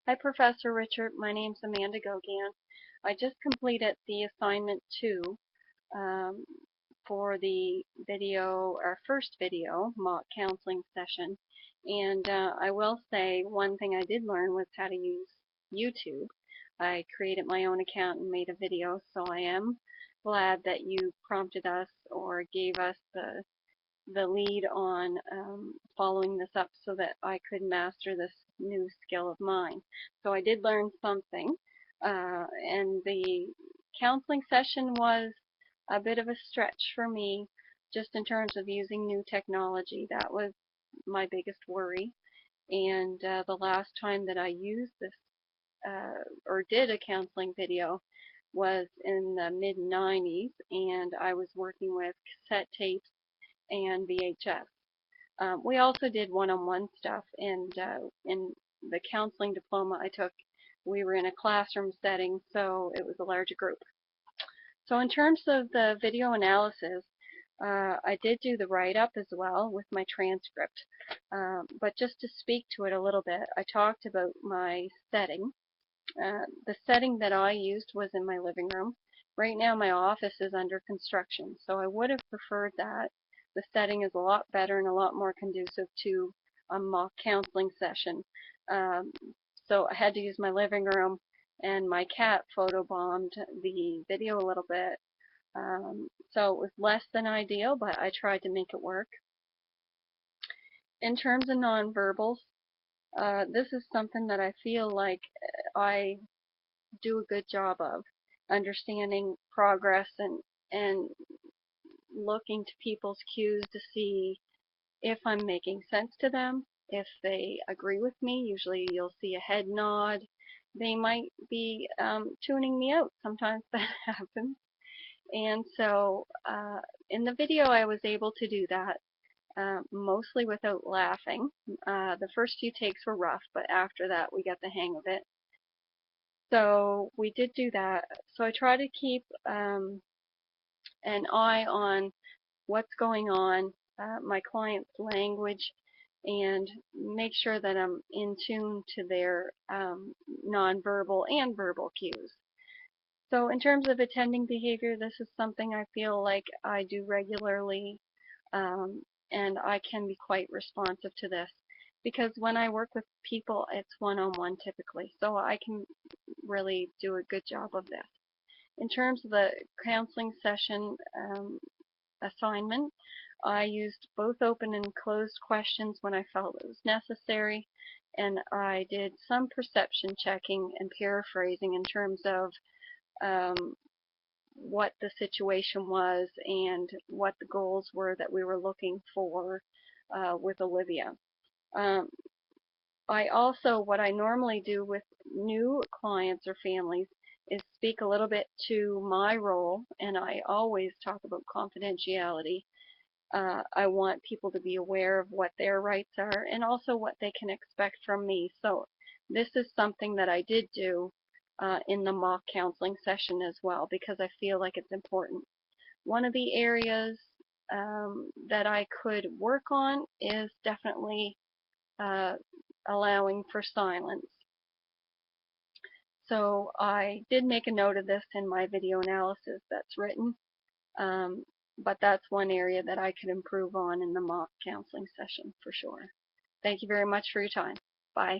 Hi, Professor Richard. My name's Amanda Gogan. I just completed the assignment 2 um, for the video, our first video, mock counseling session. And I will say one thing I did learn was how to use YouTube. I created my own account and made a video, so I am glad that you prompted us or gave us the lead on following this up so that I could master this new skill of mine. So I did learn something, and the counseling session was a bit of a stretch for me just in terms of using new technology. That was my biggest worry. And the last time that I used this or did a counseling video was in the mid-90s, and I was working with cassette tapes and VHS. We also did one-on-one stuff, and in the counseling diploma I took, we were in a classroom setting, so it was a larger group. So in terms of the video analysis, I did do the write-up as well with my transcript, but just to speak to it a little bit, I talked about my setting. The setting that I used was in my living room. Right now my office is under construction, so I would have preferred that. The setting is a lot better and a lot more conducive to a mock counseling session. So I had to use my living room, and my cat photobombed the video a little bit. So it was less than ideal, but I tried to make it work. In terms of nonverbals, this is something that I feel like I do a good job of understanding progress and looking to people's cues to see if I'm making sense to them, if they agree with me. Usually you'll see a head nod. They might be tuning me out. Sometimes that happens. And so in the video I was able to do that, mostly without laughing. The first few takes were rough, but after that we got the hang of it. So we did do that. So I try to keep an eye on what's going on, my client's language, and make sure that I'm in tune to their nonverbal and verbal cues. So in terms of attending behavior, this is something I feel like I do regularly, and I can be quite responsive to this. Because when I work with people, it's one-on-one typically, so I can really do a good job of this. In terms of the counseling session assignment, I used both open and closed questions when I felt it was necessary, and I did some perception checking and paraphrasing in terms of what the situation was and what the goals were that we were looking for with Olivia. I also, what I normally do with new clients or families is speak a little bit to my role, and I always talk about confidentiality. I want people to be aware of what their rights are and also what they can expect from me. So this is something that I did do in the mock counseling session as well, because I feel like it's important. One of the areas that I could work on is definitely allowing for silence. So I did make a note of this in my video analysis that's written, but that's one area that I could improve on in the mock counseling session for sure. Thank you very much for your time. Bye.